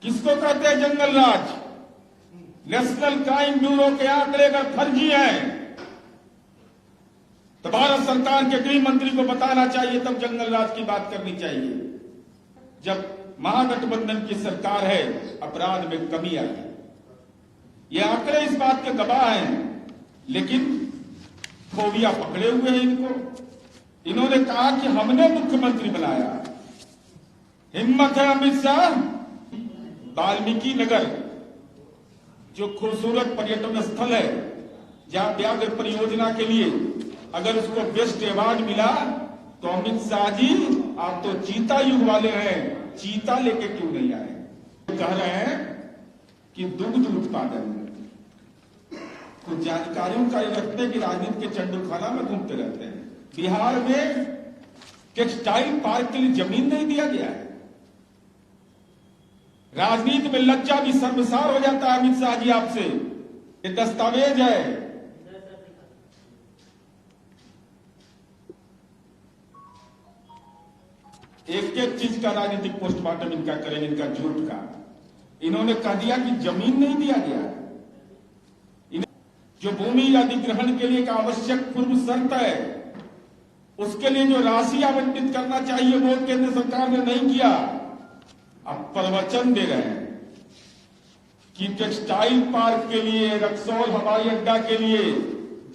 किसको कहते हैं जंगल राज? नेशनल क्राइम ब्यूरो के आंकड़े अगर फर्जी हैं तो भारत सरकार के गृह मंत्री को बताना चाहिए, तब जंगल राज की बात करनी चाहिए। जब महागठबंधन की सरकार है, अपराध में कमी आई है। ये आंकड़े इस बात के गवाह हैं, लेकिन फोबिया पकड़े हुए हैं इनको। इन्होंने कहा कि हमने मुख्यमंत्री बनाया। हिम्मत है अमित शाह। वाल्मीकि नगर जो खूबसूरत पर्यटन स्थल है, जहां व्याघ्र परियोजना के लिए अगर उसको बेस्ट अवार्ड मिला, तो अमित शाह जी आप तो चीता युग वाले हैं, चीता लेके क्यों नहीं आए? कह रहे हैं कि दुग्ध उत्पादन, कुछ जानकारियों का रखते कि राजनीति के चंडूखाना में घूमते रहते हैं। बिहार में टेक्सटाइल पार्क के लिए जमीन नहीं दिया गया है। राजनीति में लज्जा भी शर्मसार हो जाता है अमित शाह जी आपसे। ये दस्तावेज है। एक एक चीज का राजनीतिक पोस्टमार्टम इनका करेंगे, इनका झूठ का। इन्होंने कह दिया कि जमीन नहीं दिया गया। जो भूमि अधिग्रहण के लिए का आवश्यक पूर्व शर्त है, उसके लिए जो राशि आवंटित करना चाहिए वो केंद्र सरकार ने नहीं किया। अब प्रवचन दे रहे हैं कि टेक्सटाइल पार्क के लिए, रक्सौल हवाई अड्डा के लिए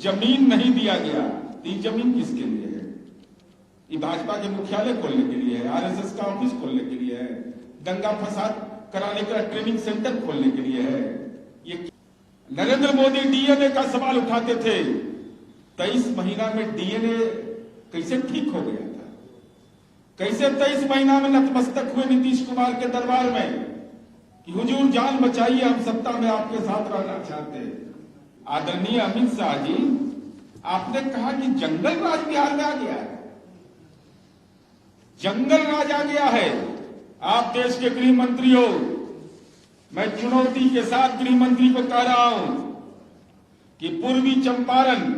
जमीन नहीं दिया गया। ये जमीन किसके लिए है? ये भाजपा के मुख्यालय खोलने के लिए है, आरएसएस का ऑफिस खोलने के लिए है, दंगा फसाद कराने का ट्रेनिंग सेंटर खोलने के लिए है। ये नरेंद्र मोदी डीएनए का सवाल उठाते थे। 23 महीना में डीएनए कैसे ठीक हो गया था? कैसे 23 महीना में नतमस्तक हुए नीतीश कुमार के दरबार में कि हुजूर जान बचाइए, हम सत्ता में आपके साथ रहना चाहते हैं। आदरणीय अमित शाह जी, आपने कहा कि जंगल राज बिहार में आ गया है। जंगल राज आ गया है। आप देश के गृह मंत्री हो। मैं चुनौती के साथ गृह मंत्री को कह रहा हूं कि पूर्वी चंपारण,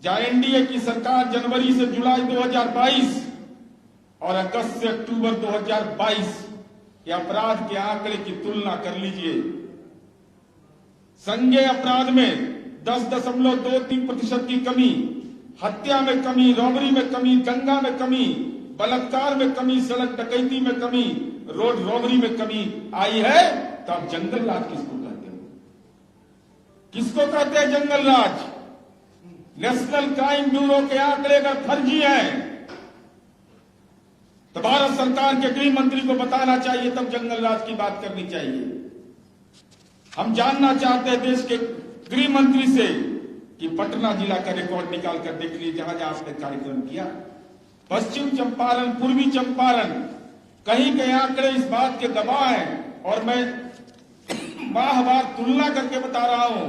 जहां एनडीए की सरकार जनवरी से जुलाई 2022 और अगस्त से अक्टूबर 2022 के अपराध के आंकड़े की तुलना कर लीजिए। संज्ञेय अपराध में 10.23% की कमी, हत्या में कमी, रॉबरी में कमी, दंगा में कमी, बलात्कार में कमी, सड़क डकैती में कमी, रोड रॉबरी में कमी आई है। तो आप जंगल राज किसको कहते हो? किसको कहते हैं जंगल राज? नेशनल क्राइम ब्यूरो के आंकड़े अगर फर्जी हैं तो भारत सरकार के गृह मंत्री को बताना चाहिए, तब जंगल राज की बात करनी चाहिए। हम जानना चाहते हैं देश के गृह मंत्री से कि पटना जिला का रिकॉर्ड निकाल कर देख लीजिए, जहां जहां आपने कार्यक्रम किया। पश्चिम चंपारण, पूर्वी चंपारण, कहीं के आंकड़े इस बात के गवाह हैं। और मैं माहवार तुलना करके बता रहा हूं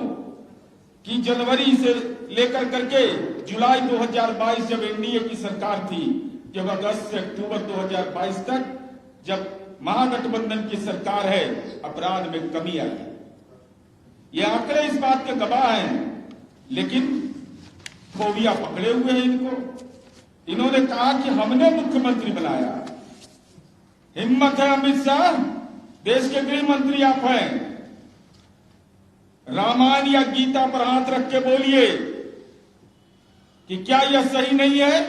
कि जनवरी से लेकर करके जुलाई 2022 जब एनडीए की सरकार थी, जब अगस्त से अक्टूबर 2022 तक जब महागठबंधन की सरकार है, अपराध में कमी आई है। ये आंकड़े इस बात के गवाह हैं, लेकिन फोबिया पकड़े हुए हैं इनको। इन्होंने कहा कि हमने मुख्यमंत्री बनाया। हिम्मत है अमित शाह। देश के गृह मंत्री आप हैं। रामायण या गीता पर हाथ रख के बोलिए कि क्या यह सही नहीं है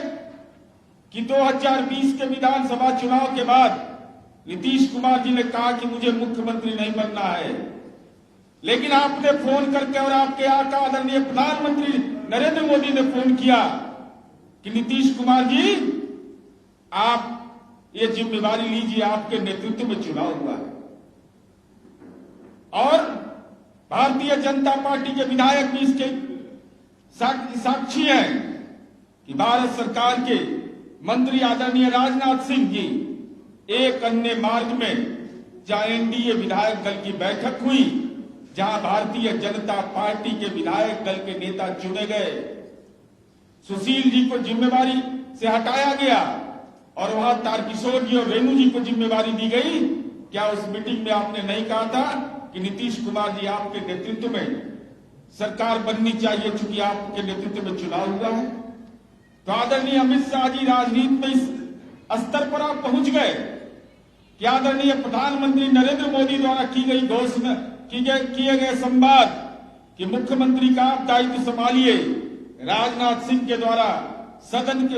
कि 2020 के विधानसभा चुनाव के बाद नीतीश कुमार जी ने कहा कि मुझे मुख्यमंत्री नहीं बनना है, लेकिन आपने फोन करके और आपके आका आदरणीय प्रधानमंत्री नरेंद्र मोदी ने फोन किया कि नीतीश कुमार जी आप ये जिम्मेवारी लीजिए, आपके नेतृत्व में चुनाव हुआ है। और भारतीय जनता पार्टी के विधायक भी इसके साक्षी हैं कि भारत सरकार के मंत्री आदरणीय राजनाथ सिंह जी एक अन्य मार्ग में, जहां एनडीए विधायक दल की बैठक हुई, जहां भारतीय जनता पार्टी के विधायक दल के नेता चुने गए, सुशील जी को जिम्मेवारी से हटाया गया और वहां तारकिशोर जी और रेणु जी को जिम्मेवारी दी गई। क्या उस मीटिंग में आपने नहीं कहा था कि नीतीश कुमार जी आपके नेतृत्व में सरकार बननी चाहिए, चूंकि आपके नेतृत्व में चुनाव हुआ है? तो आदरणीय अमित शाह जी, राजनीति में इस स्तर पर आप पहुंच गए कि कि आदरणीय प्रधानमंत्री नरेंद्र मोदी द्वारा की गई घोषणा किए गए संवाद कि मुख्यमंत्री का आप दायित्व संभालिए, राजनाथ सिंह के द्वारा सदन के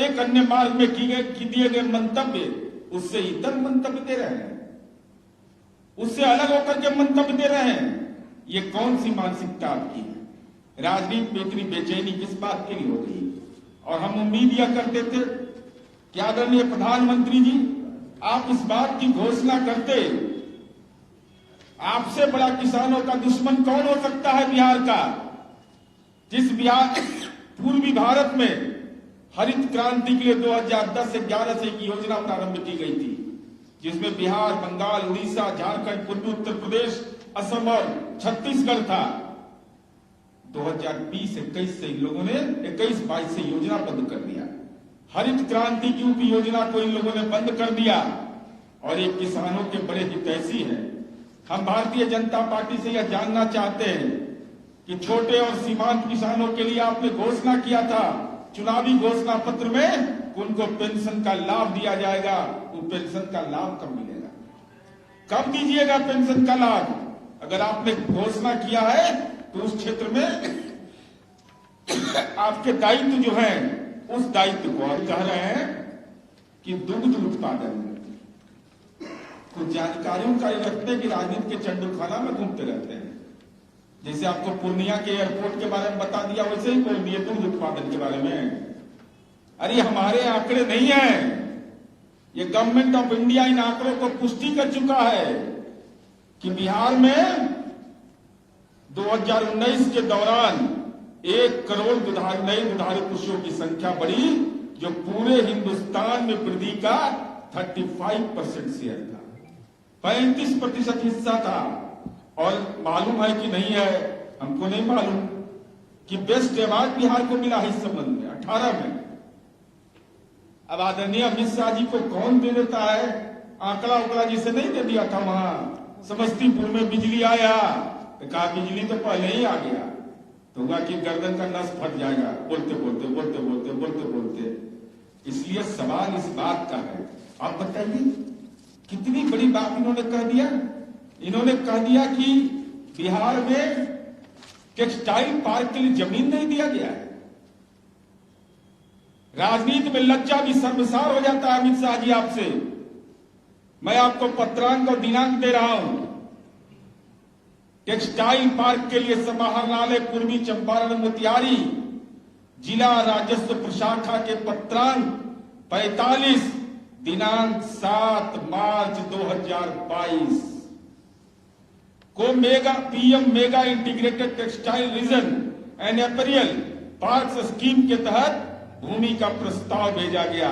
एक अन्य मार्ग में दिए गए मंतव्य, उससे इतर मंतव्य दे रहे हैं, उससे अलग होकर के मंतव्य दे रहे हैं। ये कौन सी मानसिकता आपकी है? राजनीति में इतनी बेचैनी किस बात के लिए हो गई? और हम उम्मीद यह करते थे कि आदरणीय प्रधानमंत्री जी आप इस बात की घोषणा करते, आपसे बड़ा किसानों का दुश्मन कौन हो सकता है बिहार का? जिस बिहार पूर्वी भारत में हरित क्रांति के लिए 2010 से 11 से एक योजना प्रारंभ की गई थी, जिसमें बिहार, बंगाल, उड़ीसा, झारखंड, पूर्वी उत्तर प्रदेश, असम और छत्तीसगढ़ था। 2020-21 से इन लोगों ने 21-22 से योजना बंद कर दिया। हरित क्रांति की उप योजना को इन लोगों ने बंद कर दिया और ये किसानों के बड़े हितैषी हैं। हम भारतीय जनता पार्टी से यह जानना चाहते हैं कि छोटे और सीमांत किसानों के लिए आपने घोषणा किया था चुनावी घोषणा पत्र में उनको पेंशन का लाभ दिया जाएगा। वो पेंशन का लाभ कब मिलेगा? कब दीजिएगा पेंशन का लाभ? अगर आपने घोषणा किया है तो उस क्षेत्र में आपके दायित्व जो है उस दायित्व को आप कह रहे हैं कि दुग्ध उत्पादन। कुछ जानकारियों का रखते हैं कि राजनीति के चंडूखाना में घूमते रहते हैं। जैसे आपको पूर्णिया के एयरपोर्ट के बारे में बता दिया, वैसे ही बोल दिए दूध उत्पादन के बारे में। अरे हमारे आंकड़े नहीं है, ये गवर्नमेंट ऑफ इंडिया इन आंकड़ों को पुष्टि कर चुका है कि बिहार में 2019 के दौरान 1 करोड़ नए दुधारू पशुओं की संख्या बढ़ी, जो पूरे हिंदुस्तान में वृद्धि का 35% शेयर था, 35% हिस्सा था। और मालूम है कि नहीं है, हमको नहीं मालूम कि बेस्ट अवार्ड बिहार को मिला है इस संबंध में 18 में। अब आदरणीय अमित शाह जी को कौन दे देता है? आंकड़ा उकड़ा जिसे नहीं दे दिया था वहां समस्तीपुर में बिजली आया, तो कहा बिजली तो पहले ही आ गया, तो हुआ कि गर्दन का नस फट जाएगा बोलते बोलते बोलते बोलते बोलते बोलते। इसलिए सवाल इस बात का है, आप बताइए कितनी बड़ी बात इन्होंने कह दिया। इन्होंने कह दिया कि बिहार में टेक्सटाइल पार्क के लिए जमीन नहीं दिया गया है। राजनीति में लज्जा भी शर्मसार हो जाता है अमित शाह जी आपसे। मैं आपको पत्रांक और दिनांक दे रहा हूं। टेक्सटाइल पार्क के लिए समाहरणालय पूर्वी चंपारण मोतिहारी जिला राजस्व प्रशाखा के पत्रांक 45 दिनांक 7 मार्च 2022 को PM mega integrated textile reason and apparel parks scheme के तहत भूमि का प्रस्ताव भेजा गया।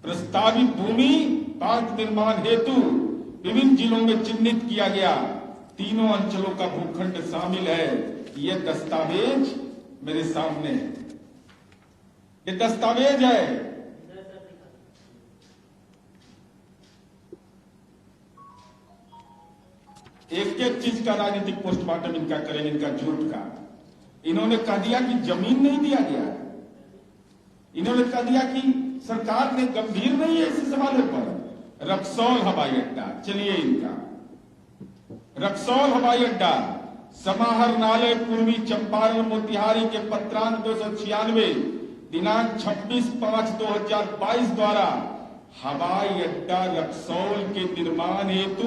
प्रस्तावित भूमि पार्क निर्माण हेतु विभिन्न जिलों में चिन्हित किया गया। तीनों अंचलों का भूखंड शामिल है। ये दस्तावेज मेरे सामने है, ये दस्तावेज है। एक एक चीज का राजनीतिक पोस्टमार्टम इनका करेंगे, इनका झूठ का। इन्होंने कह दिया कि जमीन नहीं दिया गया, इन्होंने कह दिया कि सरकार ने गंभीर नहीं है इस सवालों पर। रक्सौल हवाई अड्डा, चलिए इनका रक्सौल हवाई अड्डा समाहरणालय पूर्वी चंपारण मोतिहारी के पत्रांक 296 दिनांक 26/5/2022 द्वारा हवाई अड्डा रक्सौल के निर्माण हेतु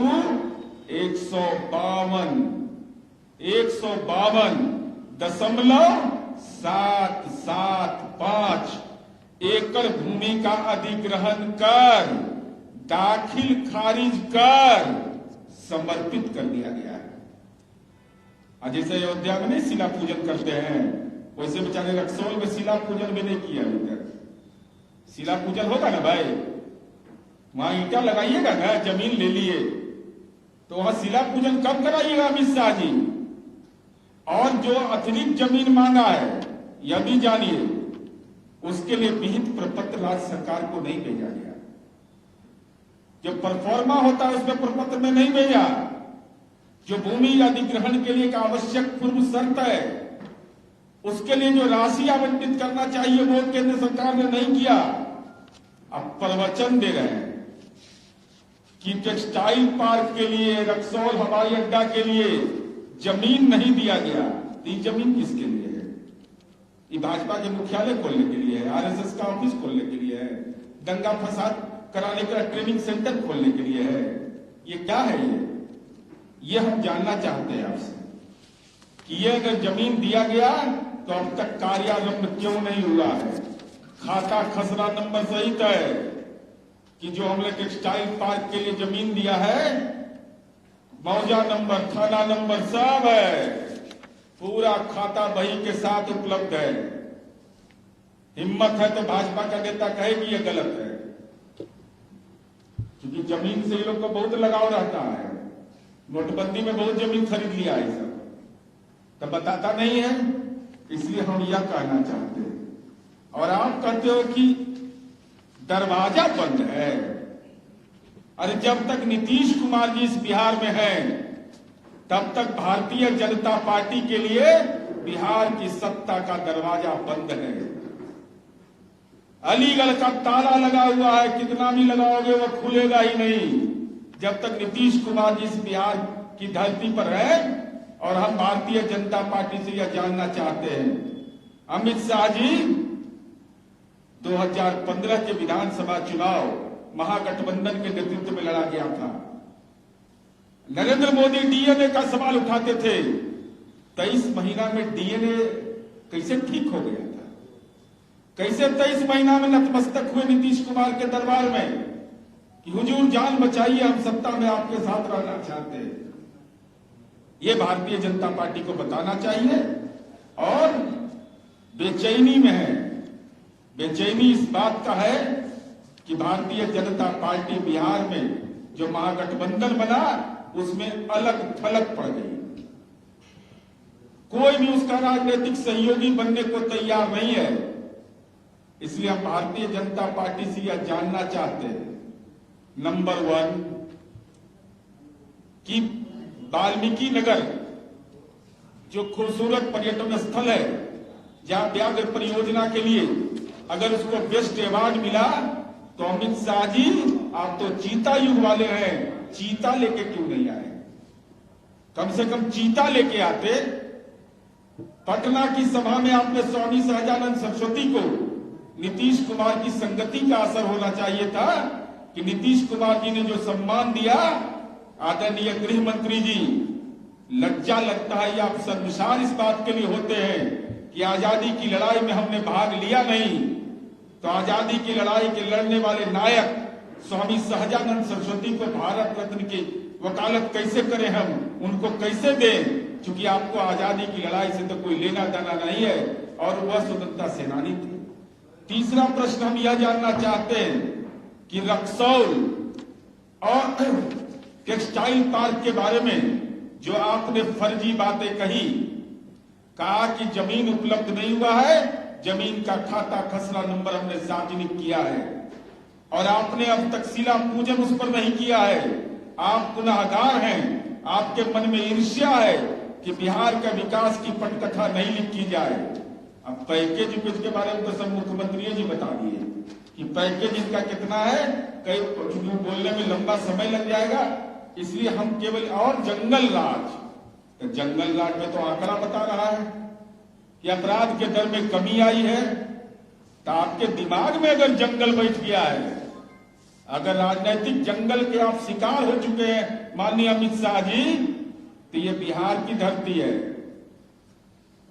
152.775 एकड़ भूमि का अधिग्रहण कर दाखिल खारिज कर समर्पित कर दिया गया है। जैसे अयोध्या में नहीं शिला पूजन करते हैं, वैसे बेचारे रक्सौल में शिला पूजन भी नहीं किया अभी तक। शिला पूजन होगा ना भाई, वहां ईंटा लगाइएगा ना, जमीन ले लिए तो वहां शिला पूजन कब कराइएगा अमित शाह जी? और जो अतिरिक्त जमीन मांगा है यह भी जानिए, उसके लिए विहित प्रपत्र राज्य सरकार को नहीं भेजा गया। जो परफॉर्मा होता है उसमें प्रपत्र में नहीं भेजा। जो भूमि अधिग्रहण के लिए एक आवश्यक पूर्व शर्त है, उसके लिए जो राशि आवंटित करना चाहिए वो केंद्र सरकार ने नहीं किया। अब प्रवचन दे रहे हैं कि टेक्सटाइल पार्क के लिए, रक्सौल हवाई अड्डा के लिए जमीन नहीं दिया गया, तो ये जमीन किसके लिए है? ये भाजपा के मुख्यालय खोलने के लिए है, आरएसएस का ऑफिस खोलने के लिए है, दंगा फसाद कराने का ट्रेनिंग सेंटर खोलने के लिए है। ये क्या है? ये हम जानना चाहते हैं आपसे कि ये अगर जमीन दिया गया तो अब तक कार्यारंभ क्यों नहीं हुआ है? खाता खसरा नंबर सहित है कि जो हमने टेक्सटाइल पार्क के लिए जमीन दिया है, मौजा नंबर, थाना नंबर सब है, पूरा खाता बही के साथ उपलब्ध है। हिम्मत है तो भाजपा का नेता कहे कि यह गलत है, क्योंकि जमीन से ये लोग को बहुत लगाव रहता है। नोटबंदी में बहुत जमीन खरीद लिया है सब, तब बताता नहीं है, इसलिए हम यह कहना चाहते हैं। और आप कहते हो कि दरवाजा बंद है। अरे जब तक नीतीश कुमार जी इस बिहार में हैं, तब तक भारतीय जनता पार्टी के लिए बिहार की सत्ता का दरवाजा बंद है। अलीगढ़ का ताला लगा हुआ है, कितना भी लगाओगे वो खुलेगा ही नहीं जब तक नीतीश कुमार जी इस बिहार की धरती पर है। और हम भारतीय जनता पार्टी से यह जानना चाहते हैं, अमित शाह जी 2015 के विधानसभा चुनाव महागठबंधन के नेतृत्व में लड़ा गया था। नरेंद्र मोदी डीएनए का सवाल उठाते थे, 23 महीना में डीएनए कैसे ठीक हो गया था? कैसे 23 महीना में नतमस्तक हुए नीतीश कुमार के दरबार में कि हुजूर जान बचाइए, हम सत्ता में आपके साथ रहना चाहते हैं। ये भारतीय जनता पार्टी को बताना चाहिए। और बेचैनी में है, बेचैनी इस बात का है कि भारतीय जनता पार्टी बिहार में जो महागठबंधन बना उसमें अलग थलग पड़ गई। कोई भी उसका राजनीतिक सहयोगी बनने को तैयार नहीं है। इसलिए हम भारतीय जनता पार्टी से यह जानना चाहते हैं, नंबर 1 कि वाल्मीकि नगर जो खूबसूरत पर्यटन स्थल है, जहां व्याघ्र परियोजना के लिए अगर उसको बेस्ट अवार्ड मिला, तो अमित शाह जी आप तो चीता युग वाले हैं, चीता लेके क्यों नहीं आए? कम से कम चीता लेके आते। पटना की सभा में आपने स्वामी सहजानंद सरस्वती को नीतीश कुमार की संगति का असर होना चाहिए था कि नीतीश कुमार जी ने जो सम्मान दिया, आदरणीय गृह मंत्री जी, लज्जा लगता है या आप शर्मसार इस बात के लिए होते हैं कि आजादी की लड़ाई में हमने भाग लिया नहीं, तो आजादी की लड़ाई के लड़ने वाले नायक स्वामी सहजानंद सरस्वती को भारत रत्न की वकालत कैसे करें, हम उनको कैसे दें? क्योंकि आपको आजादी की लड़ाई से तो कोई लेना देना नहीं है और वह स्वतंत्रता सेनानी थे। तीसरा प्रश्न हम यह जानना चाहते हैं कि रक्सौल और टेक्सटाइल पार्क के बारे में जो आपने फर्जी बातें कही, कहा कि जमीन उपलब्ध नहीं हुआ है, जमीन का खाता खसरा नंबर हमने सार्वजनिक किया है, और आपने अब तक शिला पूजन उस पर नहीं किया है। आप गुनाहगार हैं, आपके मन में ईर्ष्या है कि बिहार का विकास की पटकथा नहीं लिखी जाए। अब पैकेज के बारे में तो सब मुख्यमंत्री जी बता दिए कि पैकेज इनका कितना है, कई बोलने में लंबा समय लग जाएगा, इसलिए हम केवल और जंगल राज, तो जंगल राज में तो आंकड़ा बता रहा है कि अपराध के दर में कमी आई है। तो आपके दिमाग में अगर जंगल बैठ गया है, अगर राजनीतिक जंगल के आप शिकार हो चुके हैं माननीय अमित शाह जी, तो ये बिहार की धरती है।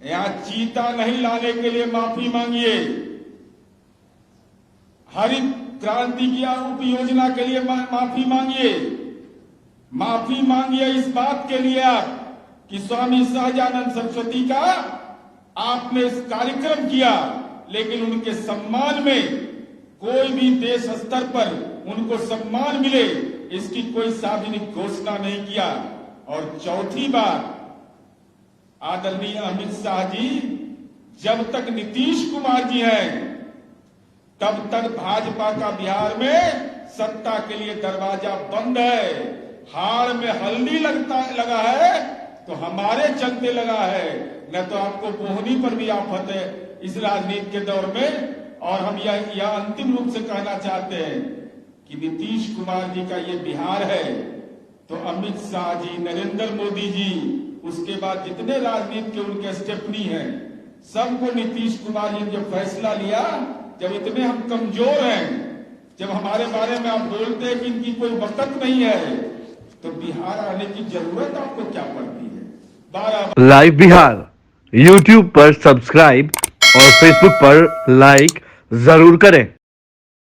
यहां चीता नहीं लाने के लिए माफी मांगिए, हरित क्रांति की उप योजना के लिए माफी मांगिए, माफी मांगिए इस बात के लिए आप कि स्वामी सहजानंद सरस्वती का आपने इस कार्यक्रम किया, लेकिन उनके सम्मान में कोई भी देश स्तर पर उनको सम्मान मिले इसकी कोई सार्वजनिक घोषणा नहीं किया। और चौथी बात, आदरणीय अमित शाह जी, जब तक नीतीश कुमार जी हैं तब तक भाजपा का बिहार में सत्ता के लिए दरवाजा बंद है। हाड़ में हल्दी लगा है तो हमारे चलते लगा है, न तो आपको बोहनी पर भी आफत है इस राजनीति के दौर में। और हम यह अंतिम रूप से कहना चाहते हैं कि नीतीश कुमार जी का ये बिहार है, तो अमित शाह जी, नरेंद्र मोदी जी, उसके बाद जितने राजनीति के उनके स्टेपनी हैं, सबको नीतीश कुमार जी ने जो फैसला लिया, जब इतने हम कमजोर हैं, जब हमारे बारे में आप बोलते हैं कि इनकी कोई वक़्त नहीं है, तो बिहार आने की जरूरत आपको क्या पड़ती है? 12 लाइव बिहार YouTube पर सब्सक्राइब और Facebook पर लाइक जरूर करें।